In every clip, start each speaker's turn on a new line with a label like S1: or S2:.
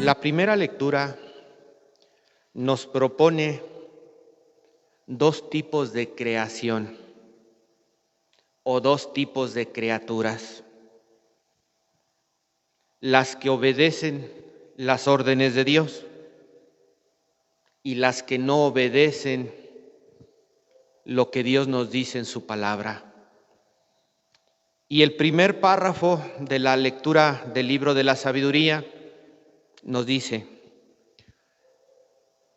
S1: La primera lectura nos propone dos tipos de creación o dos tipos de criaturas: las que obedecen las órdenes de Dios y las que no obedecen lo que Dios nos dice en su palabra. Y el primer párrafo de la lectura del libro de la sabiduría nos dice: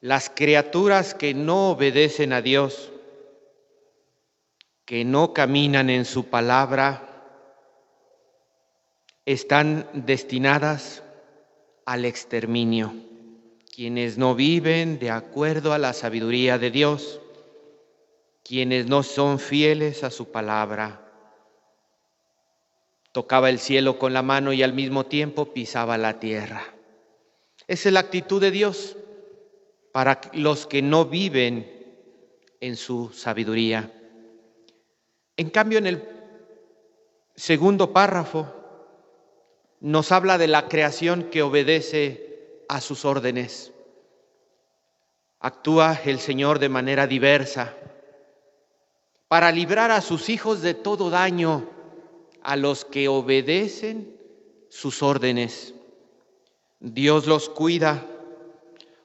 S1: las criaturas que no obedecen a Dios, que no caminan en su palabra, están destinadas al exterminio. Quienes no viven de acuerdo a la sabiduría de Dios, quienes no son fieles a su palabra. Tocaba el cielo con la mano y al mismo tiempo pisaba la tierra. Esa es la actitud de Dios para los que no viven en su sabiduría. En cambio, en el segundo párrafo nos habla de la creación que obedece a sus órdenes. Actúa el Señor de manera diversa para librar a sus hijos de todo daño, a los que obedecen sus órdenes. Dios los cuida.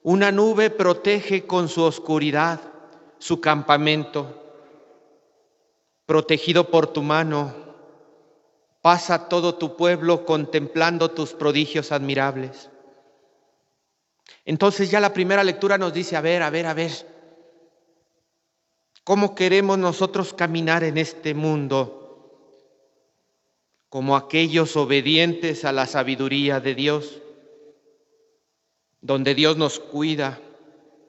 S1: Una nube protege con su oscuridad su campamento. Protegido por tu mano, pasa todo tu pueblo contemplando tus prodigios admirables. Entonces ya la primera lectura nos dice, a ver, ¿cómo queremos nosotros caminar en este mundo? Como aquellos obedientes a la sabiduría de Dios, donde Dios nos cuida,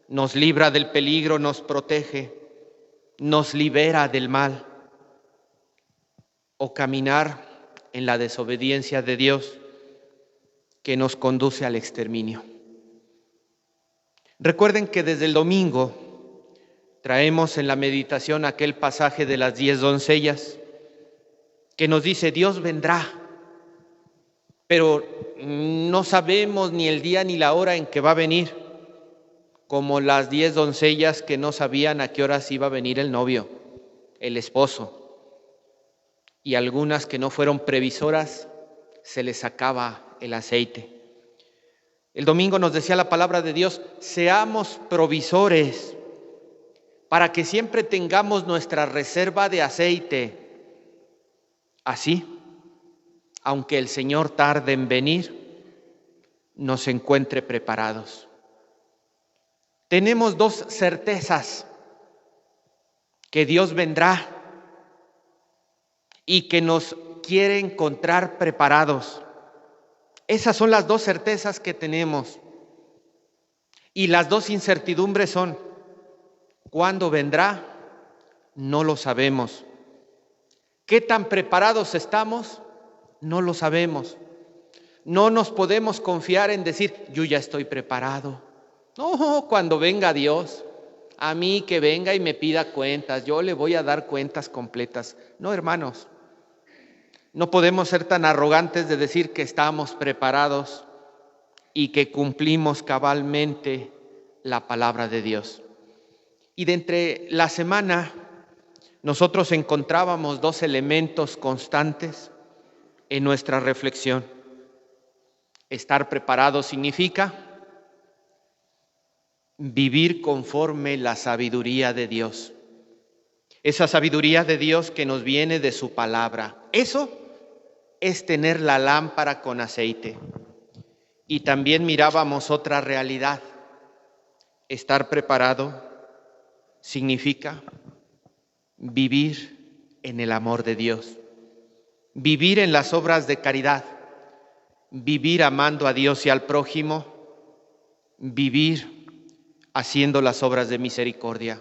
S1: nos libra del peligro, nos protege, nos libera del mal. O caminar en la desobediencia de Dios que nos conduce al exterminio. Recuerden que desde el domingo traemos en la meditación aquel pasaje de las 10 doncellas que nos dice: Dios vendrá, pero no sabemos ni el día ni la hora en que va a venir, como las 10 doncellas que no sabían a qué horas iba a venir el novio, el esposo, y algunas que no fueron previsoras, se les acaba el aceite. El domingo nos decía la palabra de Dios: seamos provisores para que siempre tengamos nuestra reserva de aceite. Así, aunque el Señor tarde en venir, nos encuentre preparados. Tenemos dos certezas: que Dios vendrá y que nos quiere encontrar preparados. Esas son las dos certezas que tenemos. Y las dos incertidumbres son: ¿cuándo vendrá? No lo sabemos. ¿Qué tan preparados estamos? No lo sabemos. No nos podemos confiar en decir, yo ya estoy preparado. No, cuando venga Dios, a mí que venga y me pida cuentas, yo le voy a dar cuentas completas. No, hermanos, no podemos ser tan arrogantes de decir que estamos preparados y que cumplimos cabalmente la palabra de Dios. Y de entre la semana nosotros encontrábamos dos elementos constantes en nuestra reflexión. Estar preparado significa vivir conforme la sabiduría de Dios. Esa sabiduría de Dios que nos viene de su palabra. Eso es tener la lámpara con aceite. Y también mirábamos otra realidad. Estar preparado significa vivir en el amor de Dios, vivir en las obras de caridad, vivir amando a Dios y al prójimo, vivir haciendo las obras de misericordia.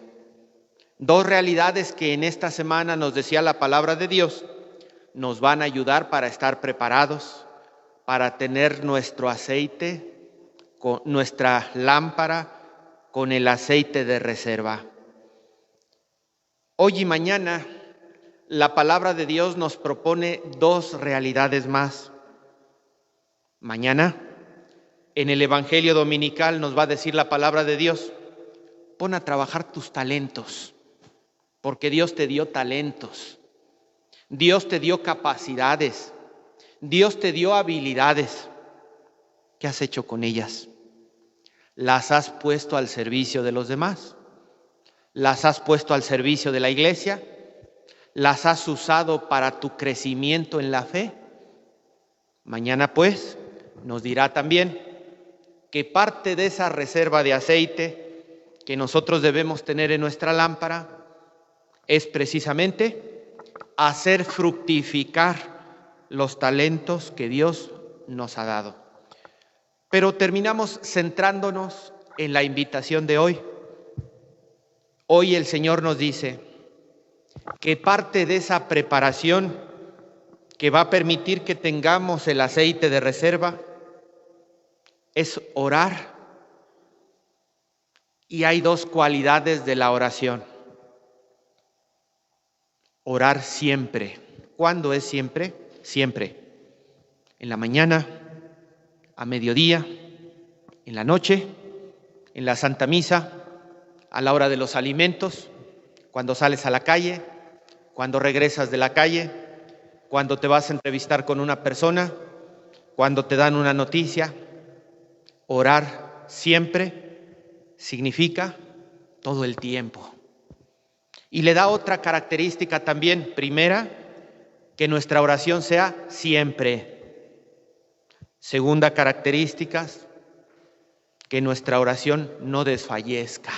S1: Dos realidades que en esta semana nos decía la palabra de Dios, nos van a ayudar para estar preparados, para tener nuestro aceite, con nuestra lámpara con el aceite de reserva. Hoy y mañana la palabra de Dios nos propone dos realidades más. Mañana En el Evangelio dominical nos va a decir la palabra de Dios: pon a trabajar tus talentos, porque Dios te dio talentos, Dios te dio capacidades, Dios te dio habilidades. ¿Qué has hecho con ellas? ¿Las has puesto al servicio de los demás? ¿Las has puesto al servicio de la iglesia? ¿Las has usado para tu crecimiento en la fe? Mañana pues nos dirá también que parte de esa reserva de aceite que nosotros debemos tener en nuestra lámpara es precisamente hacer fructificar los talentos que Dios nos ha dado. Pero terminamos centrándonos en la invitación de hoy. Hoy el Señor nos dice que parte de esa preparación que va a permitir que tengamos el aceite de reserva es orar. Y hay dos cualidades de la oración. Orar siempre. ¿Cuándo es siempre? Siempre. En la mañana, a mediodía, en la noche, en la Santa Misa, a la hora de los alimentos, cuando sales a la calle, cuando regresas de la calle, cuando te vas a entrevistar con una persona, cuando te dan una noticia. Orar siempre significa todo el tiempo. Y le da otra característica también. Primera, que nuestra oración sea siempre. Segunda característica, que nuestra oración no desfallezca.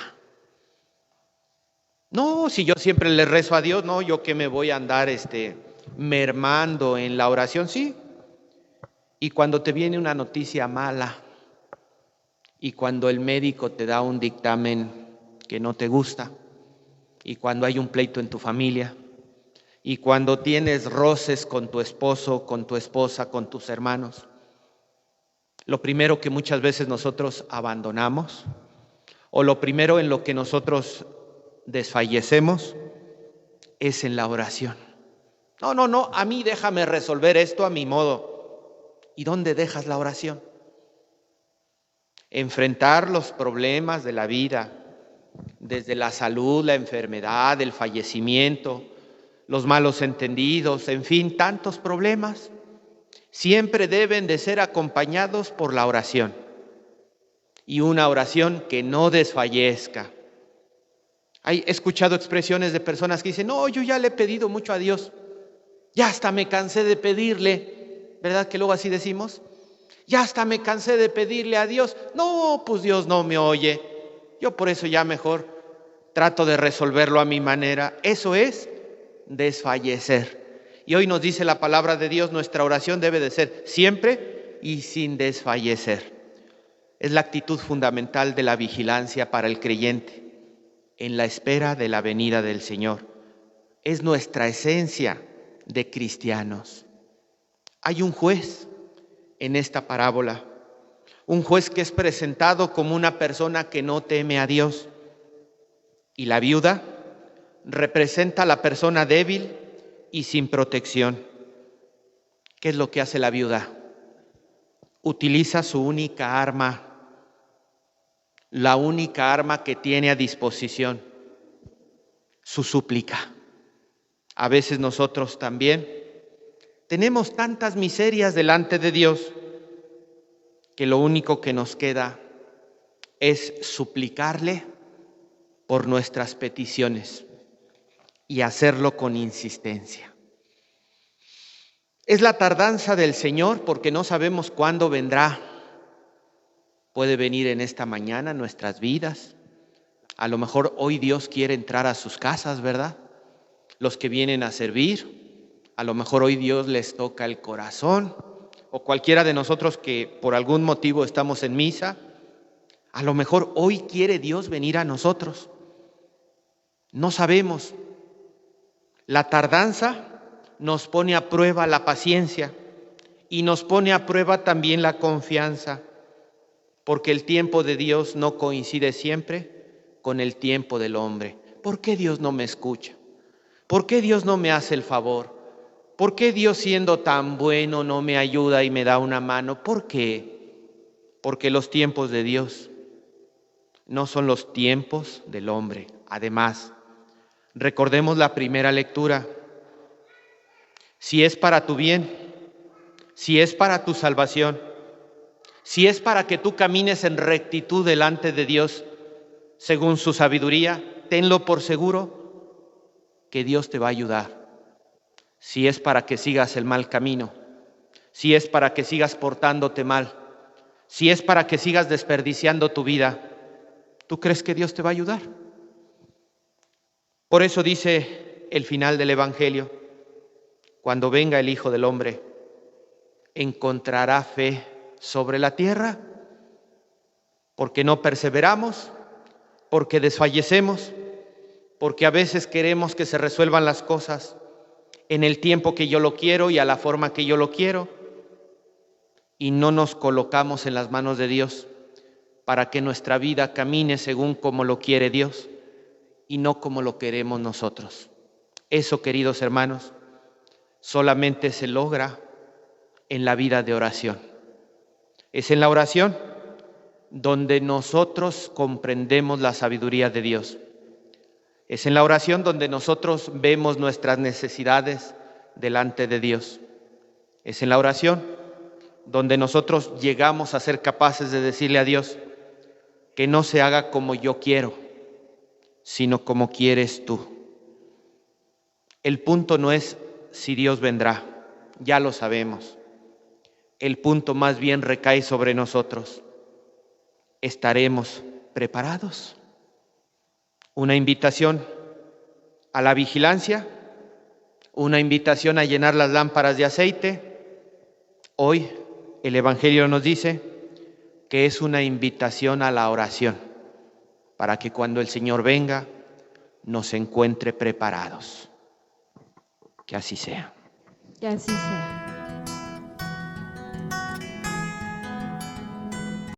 S1: No, si yo siempre le rezo a Dios, no, yo que me voy a andar mermando en la oración, sí. Y cuando te viene una noticia mala, y cuando el médico te da un dictamen que no te gusta, y cuando hay un pleito en tu familia, y cuando tienes roces con tu esposo, con tu esposa, con tus hermanos, lo primero que muchas veces nosotros abandonamos, o lo primero en lo que nosotros desfallecemos, es en la oración. No, a mí déjame resolver esto a mi modo. ¿Y dónde dejas la oración? Enfrentar los problemas de la vida, desde la salud, la enfermedad, el fallecimiento, los malos entendidos, en fin, tantos problemas, siempre deben de ser acompañados por la oración. Y una oración que no desfallezca. He escuchado expresiones de personas que dicen: no, yo ya le he pedido mucho a Dios, ya hasta me cansé de pedirle, ¿verdad que luego así decimos? Ya hasta me cansé de pedirle a Dios. No, pues Dios no me oye. Yo por eso ya mejor trato de resolverlo a mi manera. Eso es desfallecer. Y hoy nos dice la palabra de Dios, nuestra oración debe de ser siempre y sin desfallecer. Es la actitud fundamental de la vigilancia para el creyente en la espera de la venida del Señor. Es nuestra esencia de cristianos. Hay un juez en esta parábola, un juez que es presentado como una persona que no teme a Dios, y la viuda representa a la persona débil y sin protección. ¿Qué es lo que hace la viuda? Utiliza su única arma, la única arma que tiene a disposición, su súplica. A veces nosotros también tenemos tantas miserias delante de Dios que lo único que nos queda es suplicarle por nuestras peticiones y hacerlo con insistencia. Es la tardanza del Señor porque no sabemos cuándo vendrá. Puede venir en esta mañana en nuestras vidas. A lo mejor hoy Dios quiere entrar a sus casas, ¿verdad? Los que vienen a servir. A lo mejor hoy Dios les toca el corazón, o cualquiera de nosotros que por algún motivo estamos en misa, a lo mejor hoy quiere Dios venir a nosotros. No sabemos. La tardanza nos pone a prueba la paciencia y nos pone a prueba también la confianza, porque el tiempo de Dios no coincide siempre con el tiempo del hombre. ¿Por qué Dios no me escucha? ¿Por qué Dios no me hace el favor? ¿Por qué Dios, siendo tan bueno, no me ayuda y me da una mano? ¿Por qué? porque los tiempos de Dios no son los tiempos del hombre. Además, recordemos la primera lectura. Si es para tu bien, si es para tu salvación, si es para que tú camines en rectitud delante de Dios, según su sabiduría, tenlo por seguro que Dios te va a ayudar. Si es para que sigas el mal camino, si es para que sigas portándote mal, si es para que sigas desperdiciando tu vida, ¿tú crees que Dios te va a ayudar? Por eso dice el final del Evangelio: cuando venga el Hijo del Hombre, ¿encontrará fe sobre la tierra? Porque no perseveramos, porque desfallecemos, porque a veces queremos que se resuelvan las cosas en el tiempo que yo lo quiero y a la forma que yo lo quiero, y no nos colocamos en las manos de Dios para que nuestra vida camine según como lo quiere Dios y no como lo queremos nosotros. Eso, queridos hermanos, solamente se logra en la vida de oración. Es en la oración donde nosotros comprendemos la sabiduría de Dios. Es en la oración donde nosotros vemos nuestras necesidades delante de Dios. Es en la oración donde nosotros llegamos a ser capaces de decirle a Dios que no se haga como yo quiero, sino como quieres tú. El punto no es si Dios vendrá, ya lo sabemos. El punto más bien recae sobre nosotros. ¿Estaremos preparados? Una invitación a la vigilancia, una invitación a llenar las lámparas de aceite. Hoy el Evangelio nos dice que es una invitación a la oración, para que cuando el Señor venga nos encuentre preparados. Que así sea.
S2: Que así sea.